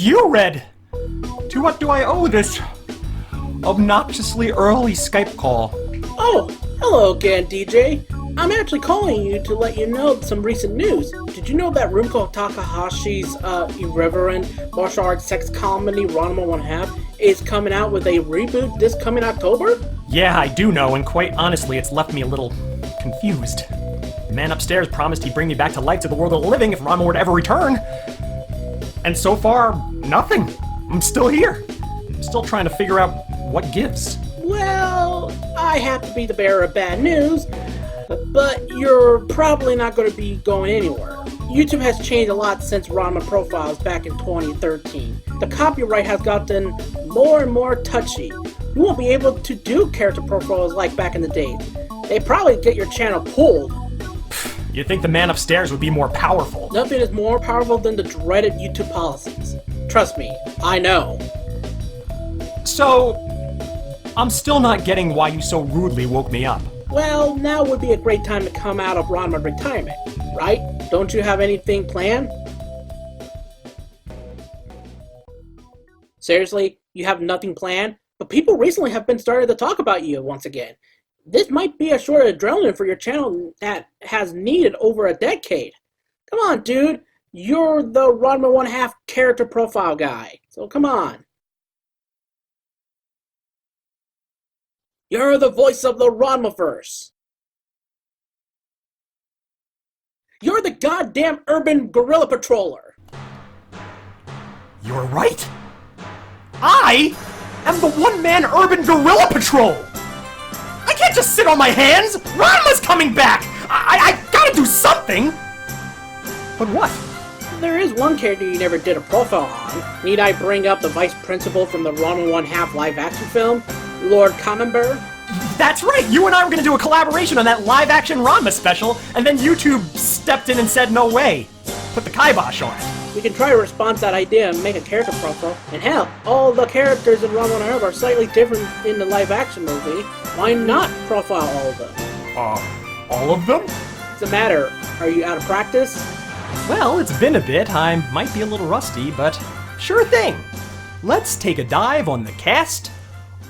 you, Red! To what do I owe this obnoxiously early Skype call? Oh, hello again, DJ. I'm actually calling you to let you know some recent news. Did you know that Rumiko Takahashi's irreverent martial arts sex comedy Ranma 1/2 is coming out with a reboot this coming October? Yeah, I do know, and quite honestly, it's left me a little confused. The man upstairs promised he'd bring me back to life to the world of the living if Ranma were to ever return. And so far, nothing. I'm still here. I'm still trying to figure out what gives. Well, I have to be the bearer of bad news, but you're probably not going to be going anywhere. YouTube has changed a lot since Ranma profiles back in 2013. The copyright has gotten more and more touchy. You won't be able to do character profiles like back in the day. They probably get your channel pulled. You'd think the man upstairs would be more powerful. Nothing is more powerful than the dreaded YouTube policies. Trust me, I know. So, I'm still not getting why you so rudely woke me up. Well, now would be a great time to come out of Ranma retirement, right? Don't you have anything planned? Seriously, you have nothing planned? But people recently have been starting to talk about you once again. This might be a short adrenaline for your channel that has needed over a decade. Come on, dude. You're the Ranma 1/2 character profile guy. So come on. You're the voice of the Ranmaverse. You're the goddamn urban guerrilla patroller. You're right. I am the one-man urban guerrilla patrol. I can't just sit on my hands. Ranma's coming back. I gotta do something. But what? There is one character you never did a profile on. Need I bring up the vice principal from the Ranma 1/2 live-action film, Lord Camembert? That's right! You and I were gonna do a collaboration on that live-action Ranma special, and then YouTube stepped in and said no way. Put the kibosh on it. We can try to respond to that idea and make a character profile. And hell, all the characters in Ranma 1/2 are slightly different in the live-action movie. Why not profile all of them? All of them? What's the matter? Are you out of practice? Well, it's been a bit. I might be a little rusty, but sure thing. Let's take a dive on the cast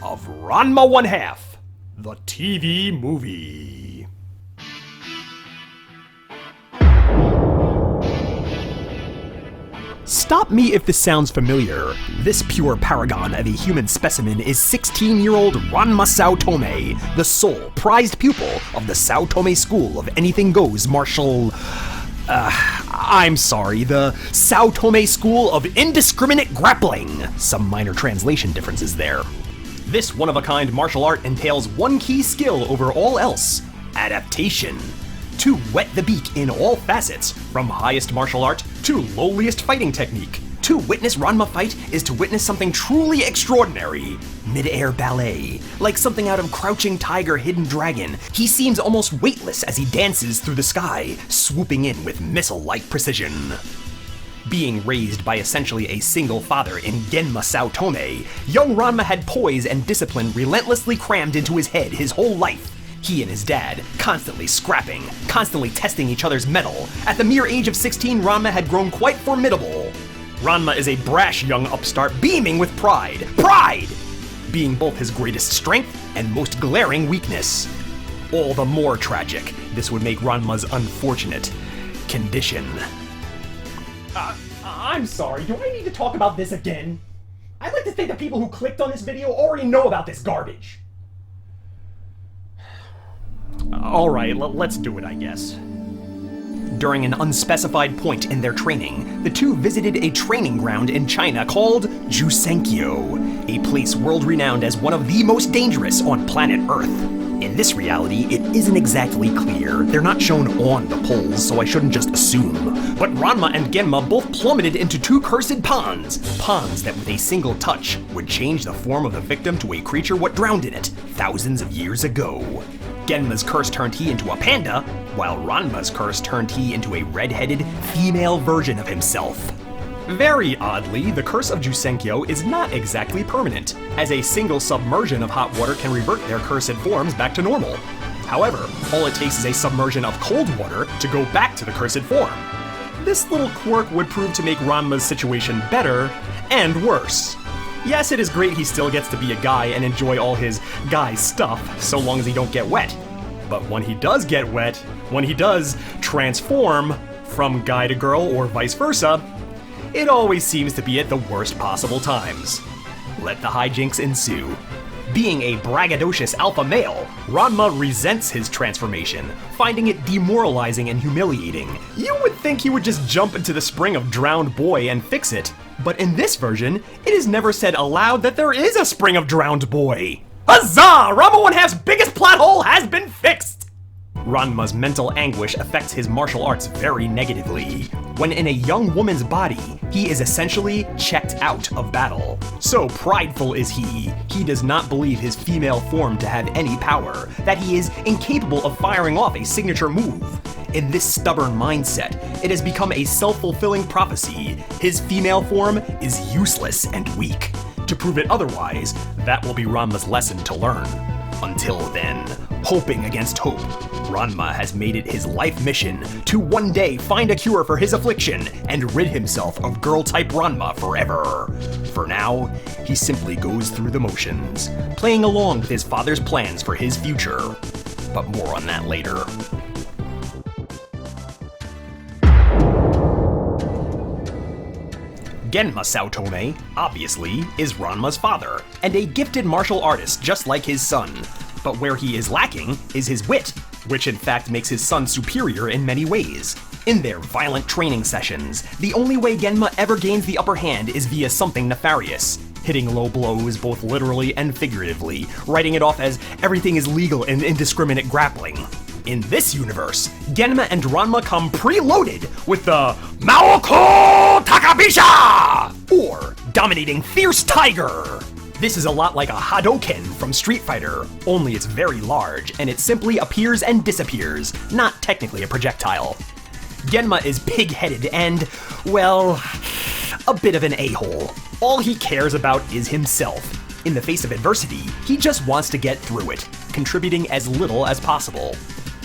of Ranma 1/2, the TV movie. Stop me if this sounds familiar. This pure paragon of a human specimen is 16-year-old Ranma Saotome, the sole prized pupil of the Saotome School of Anything Goes Martial... I'm sorry, the Saotome School of Indiscriminate Grappling. Some minor translation differences there. This one-of-a-kind martial art entails one key skill over all else: adaptation. To wet the beak in all facets, from highest martial art to lowliest fighting technique. To witness Ranma fight is to witness something truly extraordinary. Mid-air ballet, like something out of Crouching Tiger, Hidden Dragon. He seems almost weightless as he dances through the sky, swooping in with missile-like precision. Being raised by essentially a single father in Genma Saotome, young Ranma had poise and discipline relentlessly crammed into his head his whole life. He and his dad, constantly scrapping, constantly testing each other's mettle. At the mere age of 16, Ranma had grown quite formidable. Ranma is a brash young upstart beaming with pride. Pride! Being both his greatest strength and most glaring weakness. All the more tragic, this would make Ranma's unfortunate condition. I'm sorry, do I need to talk about this again? I'd like to think the people who clicked on this video already know about this garbage. Alright, let's do it, I guess. During an unspecified point in their training, the two visited a training ground in China called Jusenkyo, a place world-renowned as one of the most dangerous on planet Earth. In this reality, it isn't exactly clear. They're not shown on the poles, so I shouldn't just assume. But Ranma and Genma both plummeted into two cursed ponds. Ponds that with a single touch would change the form of the victim to a creature what drowned in it thousands of years ago. Genma's curse turned he into a panda, while Ranma's curse turned he into a red-headed, female version of himself. Very oddly, the curse of Jusenkyo is not exactly permanent, as a single submersion of hot water can revert their cursed forms back to normal. However, all it takes is a submersion of cold water to go back to the cursed form. This little quirk would prove to make Ranma's situation better, and worse. Yes, it is great he still gets to be a guy and enjoy all his guy stuff, so long as he don't get wet. But when he does get wet, when he does transform from guy to girl or vice versa, it always seems to be at the worst possible times. Let the hijinks ensue. Being a braggadocious alpha male, Ranma resents his transformation, finding it demoralizing and humiliating. You would think he would just jump into the spring of drowned boy and fix it, but in this version, it is never said aloud that there is a spring of drowned boy. Huzzah! Ranma 1/2's biggest plot hole has been fixed! Ranma's mental anguish affects his martial arts very negatively. When in a young woman's body, he is essentially checked out of battle. So prideful is he does not believe his female form to have any power, that he is incapable of firing off a signature move. In this stubborn mindset, it has become a self-fulfilling prophecy. His female form is useless and weak. To prove it otherwise, that will be Ranma's lesson to learn. Until then, hoping against hope, Ranma has made it his life mission to one day find a cure for his affliction and rid himself of girl-type Ranma forever. For now, he simply goes through the motions, playing along with his father's plans for his future. But more on that later. Genma Saotome, obviously, is Ranma's father, and a gifted martial artist just like his son. But where he is lacking is his wit, which in fact makes his son superior in many ways. In their violent training sessions, the only way Genma ever gains the upper hand is via something nefarious, hitting low blows both literally and figuratively, writing it off as everything is legal in indiscriminate grappling. In this universe, Genma and Ranma come preloaded with the Maoko Takabisha! Or Dominating Fierce Tiger! This is a lot like a Hadoken from Street Fighter, only it's very large, and it simply appears and disappears, not technically a projectile. Genma is pig-headed and, well, a bit of an a-hole. All he cares about is himself. In the face of adversity, he just wants to get through it, contributing as little as possible.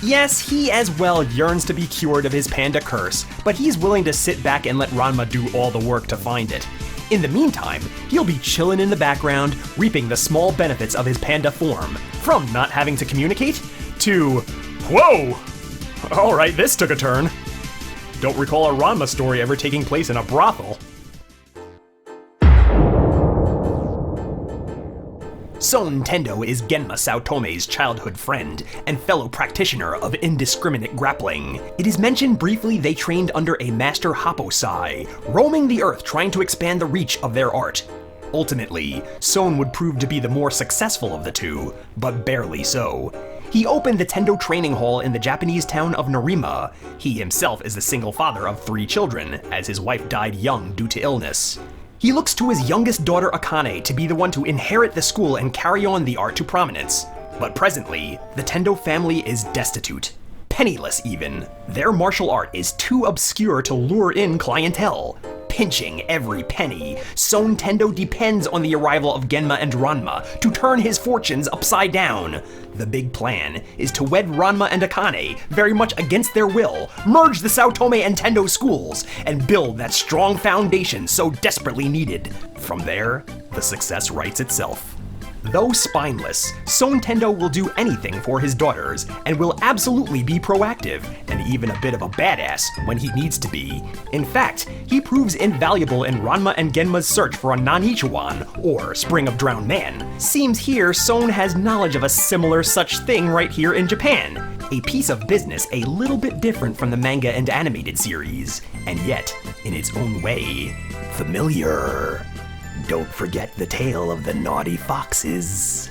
Yes, he as well yearns to be cured of his panda curse, but he's willing to sit back and let Ranma do all the work to find it. In the meantime, he'll be chilling in the background, reaping the small benefits of his panda form, from not having to communicate to, whoa! Alright, this took a turn. Don't recall a Ranma story ever taking place in a brothel. Sonendo is Genma Saotome's childhood friend and fellow practitioner of indiscriminate grappling. It is mentioned briefly they trained under a master Happosai, roaming the earth trying to expand the reach of their art. Ultimately, Son would prove to be the more successful of the two, but barely so. He opened the Tendo training hall in the Japanese town of Narima. He himself is the single father of 3 children, as his wife died young due to illness. He looks to his youngest daughter Akane to be the one to inherit the school and carry on the art to prominence. But presently, the Tendo family is destitute. Penniless even. Their martial art is too obscure to lure in clientele. Pinching every penny, Sonendo depends on the arrival of Genma and Ranma to turn his fortunes upside down. The big plan is to wed Ranma and Akane, very much against their will, merge the Saotome and Tendo schools, and build that strong foundation so desperately needed. From there, the success writes itself. Though spineless, Sonendo will do anything for his daughters, and will absolutely be proactive, and even a bit of a badass when he needs to be. In fact, he proves invaluable in Ranma and Genma's search for a Nanichuan, or Spring of Drowned Man. Seems here Son has knowledge of a similar such thing right here in Japan. A piece of business a little bit different from the manga and animated series, and yet, in its own way, familiar. Don't forget the tale of the naughty foxes.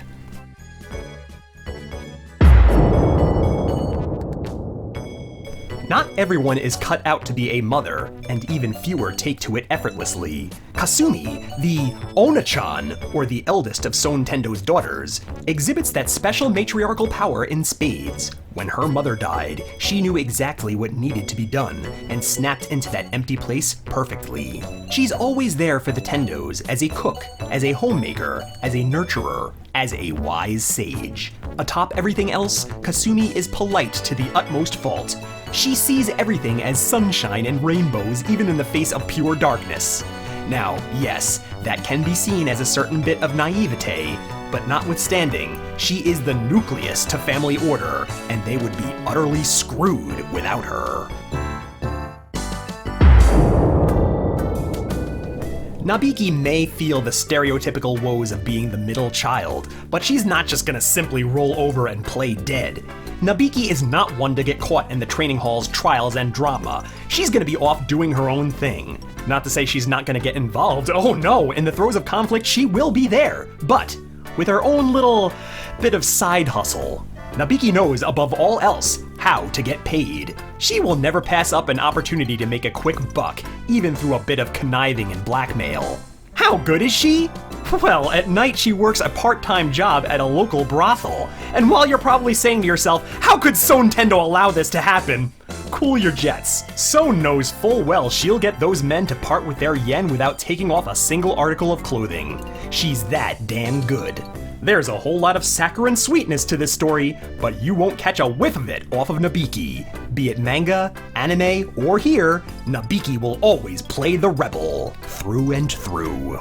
Not everyone is cut out to be a mother, and even fewer take to it effortlessly. Kasumi, the Ona-chan, or the eldest of Sonendo's daughters, exhibits that special matriarchal power in spades. When her mother died, she knew exactly what needed to be done, and snapped into that empty place perfectly. She's always there for the Tendos, as a cook, as a homemaker, as a nurturer, as a wise sage. Atop everything else, Kasumi is polite to the utmost fault. She sees everything as sunshine and rainbows even in the face of pure darkness. Now, yes, that can be seen as a certain bit of naivete, but notwithstanding, she is the nucleus to family order, and they would be utterly screwed without her. Nabiki may feel the stereotypical woes of being the middle child, but she's not just gonna simply roll over and play dead. Nabiki is not one to get caught in the training hall's trials and drama. She's gonna be off doing her own thing. Not to say she's not gonna get involved, oh no, in the throes of conflict she will be there, but with her own little bit of side hustle. Nabiki knows, above all else, how to get paid. She will never pass up an opportunity to make a quick buck, even through a bit of conniving and blackmail. How good is she? Well, at night she works a part-time job at a local brothel. And while you're probably saying to yourself, how could Sonendo allow this to happen? Cool your jets. Son knows full well she'll get those men to part with their yen without taking off a single article of clothing. She's that damn good. There's a whole lot of saccharine sweetness to this story, but you won't catch a whiff of it off of Nabiki. Be it manga, anime, or here, Nabiki will always play the rebel, through and through.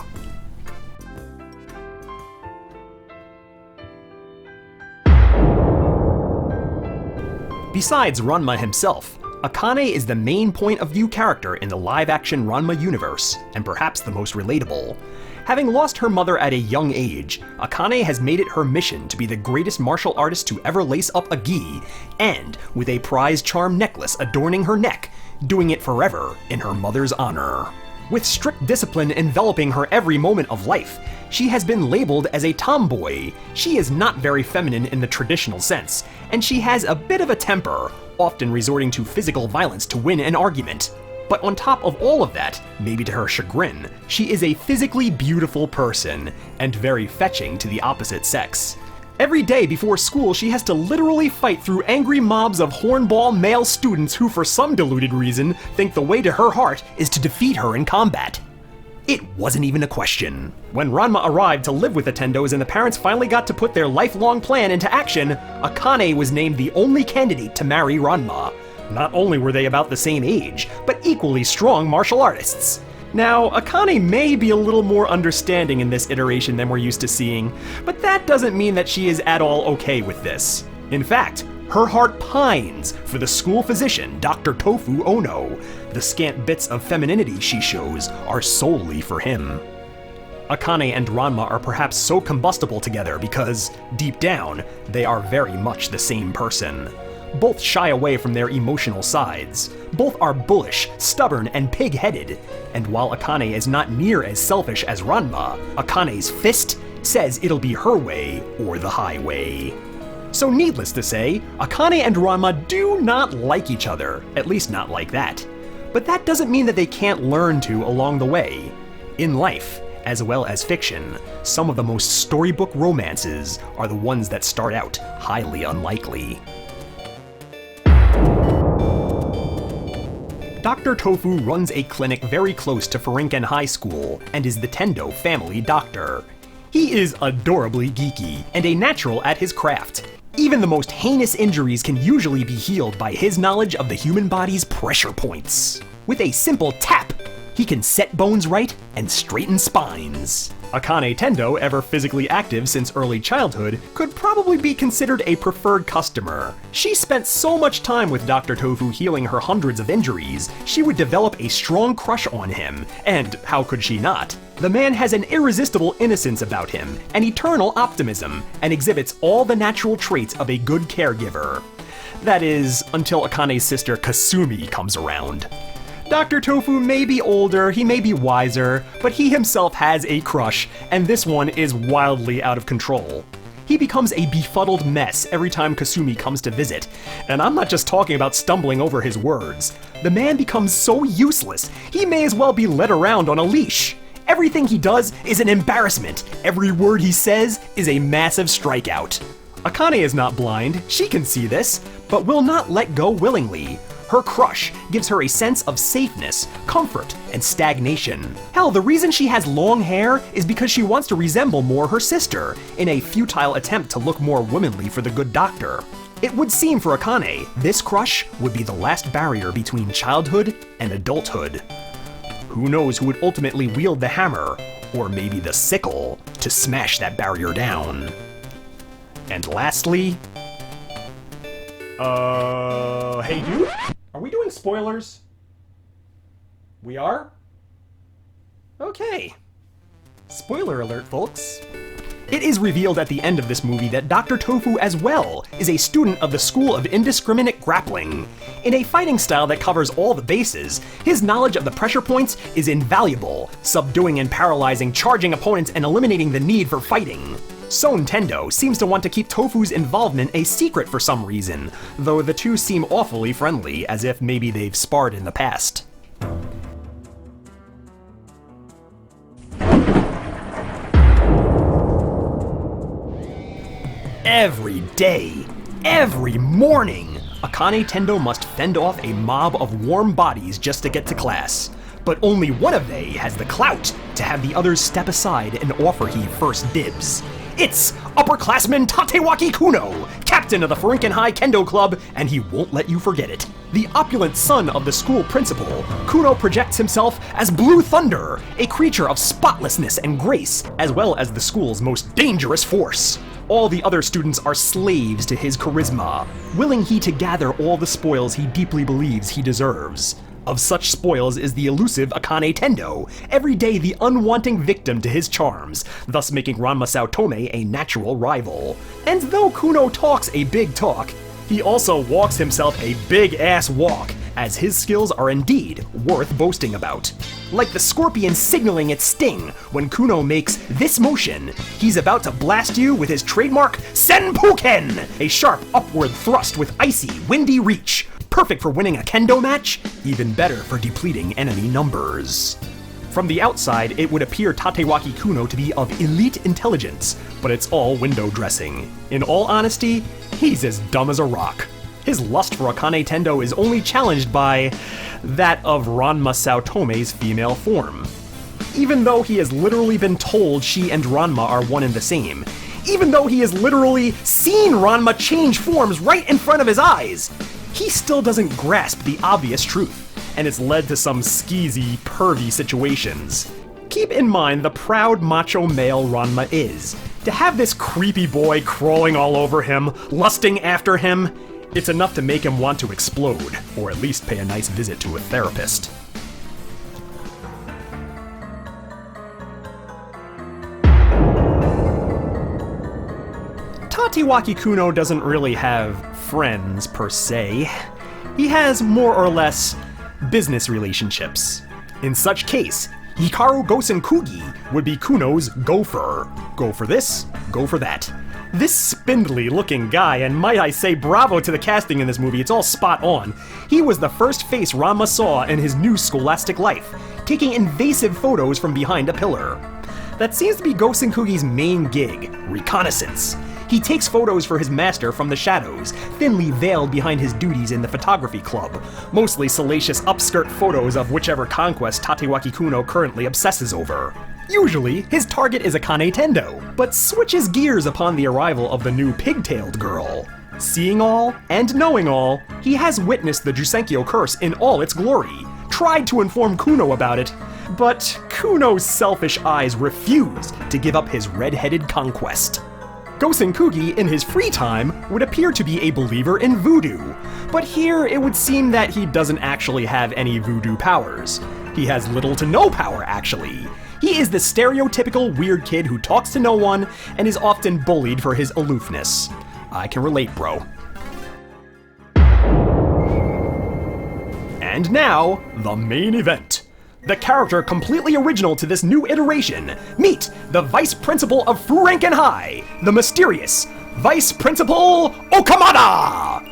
Besides Ranma himself, Akane is the main point of view character in the live-action Ranma universe, and perhaps the most relatable. Having lost her mother at a young age, Akane has made it her mission to be the greatest martial artist to ever lace up a gi, and with a prize charm necklace adorning her neck, doing it forever in her mother's honor. With strict discipline enveloping her every moment of life, she has been labeled as a tomboy. She is not very feminine in the traditional sense, and she has a bit of a temper, often resorting to physical violence to win an argument. But on top of all of that, maybe to her chagrin, she is a physically beautiful person, and very fetching to the opposite sex. Every day before school, she has to literally fight through angry mobs of hornball male students who, for some deluded reason, think the way to her heart is to defeat her in combat. It wasn't even a question. When Ranma arrived to live with the Tendos and the parents finally got to put their lifelong plan into action, Akane was named the only candidate to marry Ranma. Not only were they about the same age, but equally strong martial artists. Now, Akane may be a little more understanding in this iteration than we're used to seeing, but that doesn't mean that she is at all okay with this. In fact, her heart pines for the school physician, Dr. Tofu Ono. The scant bits of femininity she shows are solely for him. Akane and Ranma are perhaps so combustible together because, deep down, they are very much the same person. Both shy away from their emotional sides. Both are bullish, stubborn, and pig-headed. And while Akane is not near as selfish as Ranma, Akane's fist says it'll be her way or the highway. So needless to say, Akane and Ranma do not like each other, at least not like that. But that doesn't mean that they can't learn to along the way. In life, as well as fiction, some of the most storybook romances are the ones that start out highly unlikely. Dr. Tofu runs a clinic very close to Furinken High School and is the Tendo family doctor. He is adorably geeky and a natural at his craft. Even the most heinous injuries can usually be healed by his knowledge of the human body's pressure points. With a simple tap, he can set bones right and straighten spines. Akane Tendo, ever physically active since early childhood, could probably be considered a preferred customer. She spent so much time with Dr. Tofu healing her hundreds of injuries, she would develop a strong crush on him, and how could she not? The man has an irresistible innocence about him, an eternal optimism, and exhibits all the natural traits of a good caregiver. That is, until Akane's sister Kasumi comes around. Dr. Tofu may be older, he may be wiser, but he himself has a crush, and this one is wildly out of control. He becomes a befuddled mess every time Kasumi comes to visit, and I'm not just talking about stumbling over his words. The man becomes so useless, he may as well be led around on a leash. Everything he does is an embarrassment. Every word he says is a massive strikeout. Akane is not blind, she can see this, but will not let go willingly. Her crush gives her a sense of safeness, comfort, and stagnation. Hell, the reason she has long hair is because she wants to resemble more her sister, in a futile attempt to look more womanly for the good doctor. It would seem for Akane, this crush would be the last barrier between childhood and adulthood. who knows who would ultimately wield the hammer, or maybe the sickle, to smash that barrier down. And lastly... hey dude? Are we doing spoilers? We are? Okay. Spoiler alert, folks. It is revealed at the end of this movie that Dr. Tofu as well is a student of the School of Indiscriminate Grappling. In a fighting style that covers all the bases, his knowledge of the pressure points is invaluable, subduing and paralyzing charging opponents and eliminating the need for fighting. Sonendo seems to want to keep Tofu's involvement a secret for some reason, though the two seem awfully friendly, as if maybe they've sparred in the past. Every day, every morning, Akane Tendo must fend off a mob of warm bodies just to get to class. But only one of they has the clout to have the others step aside and offer he first dibs. It's upperclassman Takaki Kuno, captain of the Furinken High Kendo Club, and he won't let you forget it. The opulent son of the school principal, Kuno projects himself as Blue Thunder, a creature of spotlessness and grace, as well as the school's most dangerous force. All the other students are slaves to his charisma, willing he to gather all the spoils he deeply believes he deserves. Of such spoils is the elusive Akane Tendo, every day the unwanting victim to his charms, thus making Ranma Saotome a natural rival. And though Kuno talks a big talk, he also walks himself a big-ass walk, as his skills are indeed worth boasting about. Like the scorpion signaling its sting when Kuno makes this motion, he's about to blast you with his trademark Senpuken, a sharp upward thrust with icy, windy reach. Perfect for winning a kendo match, even better for depleting enemy numbers. From the outside, it would appear Takaki Kuno to be of elite intelligence, but it's all window dressing. In all honesty, he's as dumb as a rock. His lust for Akane Tendo is only challenged by that of Ranma Saotome's female form. Even though he has literally been told she and Ranma are one and the same, even though he has literally seen Ranma change forms right in front of his eyes, he still doesn't grasp the obvious truth, and it's led to some skeezy, pervy situations. Keep in mind the proud macho male Ranma is. To have this creepy boy crawling all over him, lusting after him, it's enough to make him want to explode, or at least pay a nice visit to a therapist. Takaki Kuno doesn't really have friends, per se. He has more or less business relationships. In such case, Hikaru Gosenkugi would be Kuno's gopher. Go for this, go for that. This spindly-looking guy, and might I say bravo to the casting in this movie, it's all spot on. He was the first face Ranma saw in his new scholastic life, taking invasive photos from behind a pillar. That seems to be Gosenkugi's main gig, reconnaissance. He takes photos for his master from the shadows, thinly veiled behind his duties in the photography club, mostly salacious upskirt photos of whichever conquest Takaki Kuno currently obsesses over. Usually, his target is Akane Tendo, but switches gears upon the arrival of the new pigtailed girl. Seeing all and knowing all, he has witnessed the Jusenkyo curse in all its glory, tried to inform Kuno about it, but Kuno's selfish eyes refused to give up his red-headed conquest. Gosenkugi, in his free time, would appear to be a believer in voodoo, but here it would seem that he doesn't actually have any voodoo powers. He has little to no power, actually. He is the stereotypical weird kid who talks to no one and is often bullied for his aloofness. I can relate, bro. And now, the main event. The character completely original to this new iteration. Meet the Vice Principal of Furinken High, the mysterious Vice Principal Okamada!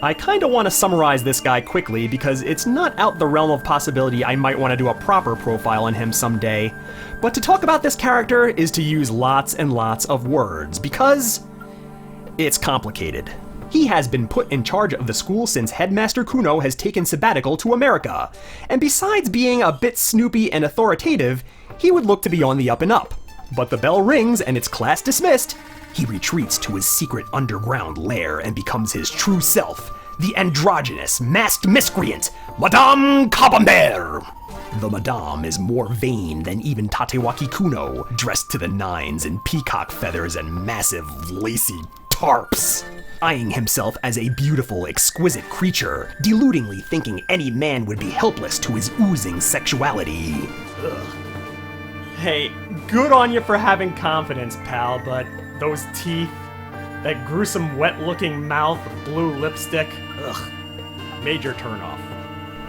I kinda want to summarize this guy quickly because it's not out the realm of possibility I might want to do a proper profile on him someday. But to talk about this character is to use lots and lots of words because it's complicated. He has been put in charge of the school since Headmaster Kuno has taken sabbatical to America, and besides being a bit snoopy and authoritative, he would look to be on the up and up. But the bell rings and it's class dismissed. He retreats to his secret underground lair and becomes his true self, the androgynous, masked miscreant, Madame Camembert. The Madame is more vain than even Takaki Kuno, dressed to the nines in peacock feathers and massive, lacy tarps. Eyeing himself as a beautiful, exquisite creature, deludingly thinking any man would be helpless to his oozing sexuality. Ugh. Hey, good on you for having confidence, pal, but those teeth, that gruesome wet-looking mouth with blue lipstick, ugh, major turnoff.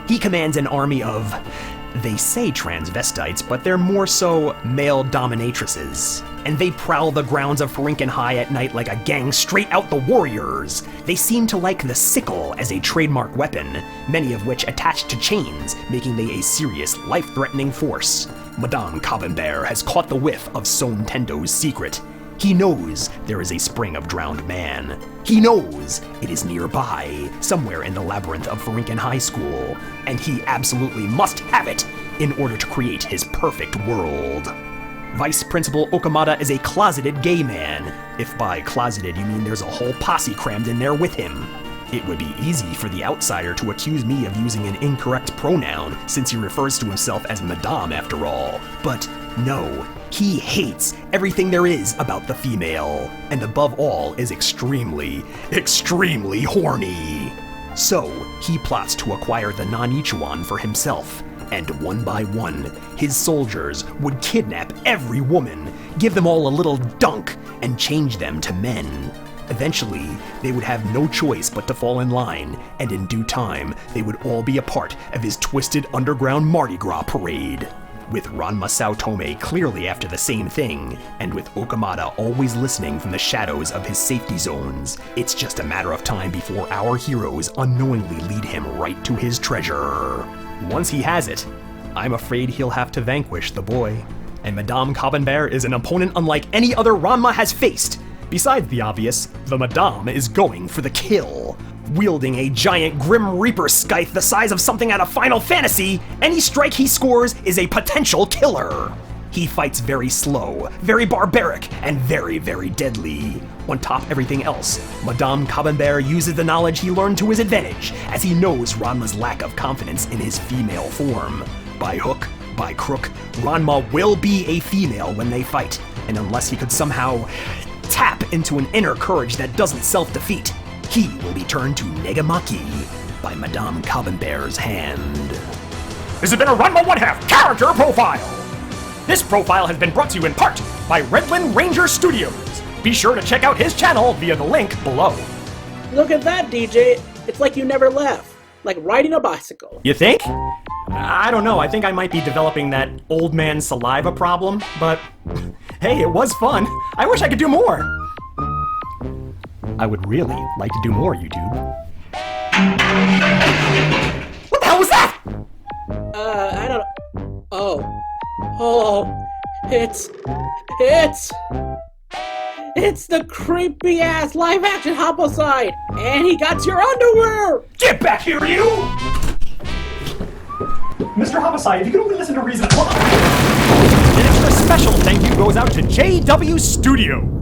He commands an army of, they say transvestites, but they're more so male dominatrices. And they prowl the grounds of Furinken High at night like a gang straight out the Warriors. They seem to like the sickle as a trademark weapon, many of which attached to chains, making they a serious, life-threatening force. Madame Camembert has caught the whiff of Sonendo's secret. He knows there is a spring of drowned man. He knows it is nearby, somewhere in the labyrinth of Furinken High School, and he absolutely must have it in order to create his perfect world. Vice Principal Okamata is a closeted gay man. If by closeted you mean there's a whole posse crammed in there with him. It would be easy for the outsider to accuse me of using an incorrect pronoun, since he refers to himself as Madame after all. But no, he hates everything there is about the female, and above all is extremely, extremely horny. So, he plots to acquire the Nanichuan for himself, and one by one, his soldiers would kidnap every woman, give them all a little dunk, and change them to men. Eventually, they would have no choice but to fall in line, and in due time, they would all be a part of his twisted underground Mardi Gras parade. With Ranma Saotome clearly after the same thing, and with Okamata always listening from the shadows of his safety zones, it's just a matter of time before our heroes unknowingly lead him right to his treasure. Once he has it, I'm afraid he'll have to vanquish the boy. And Madame Camembert is an opponent unlike any other Ranma has faced. Besides the obvious, the Madame is going for the kill. Wielding a giant Grim Reaper scythe the size of something out of Final Fantasy, any strike he scores is a potential killer. He fights very slow, very barbaric, and very, very deadly. On top of everything else, Madame Camembert uses the knowledge he learned to his advantage, as he knows Ranma's lack of confidence in his female form. By hook, by crook, Ranma will be a female when they fight, and unless he could somehow tap into an inner courage that doesn't self-defeat, he will be turned to Negamaki by Madame Camembert's hand. This has been a Ranma 1/2 character profile. This profile has been brought to you in part by Redlin Ranger Studios. Be sure to check out his channel via the link below. Look at that, DJ. It's like you never left. Like riding a bicycle. You think? I don't know, I think I might be developing that old man saliva problem, but hey, it was fun. I wish I could do more. I would really like to do more, YouTube. What the hell was that? I don't know. Oh, it's the creepy ass live action homicide, and he got your underwear. Get back here, you! Mr. Homicide, if you could only listen to reason. An extra special thank you goes out to JW Studio.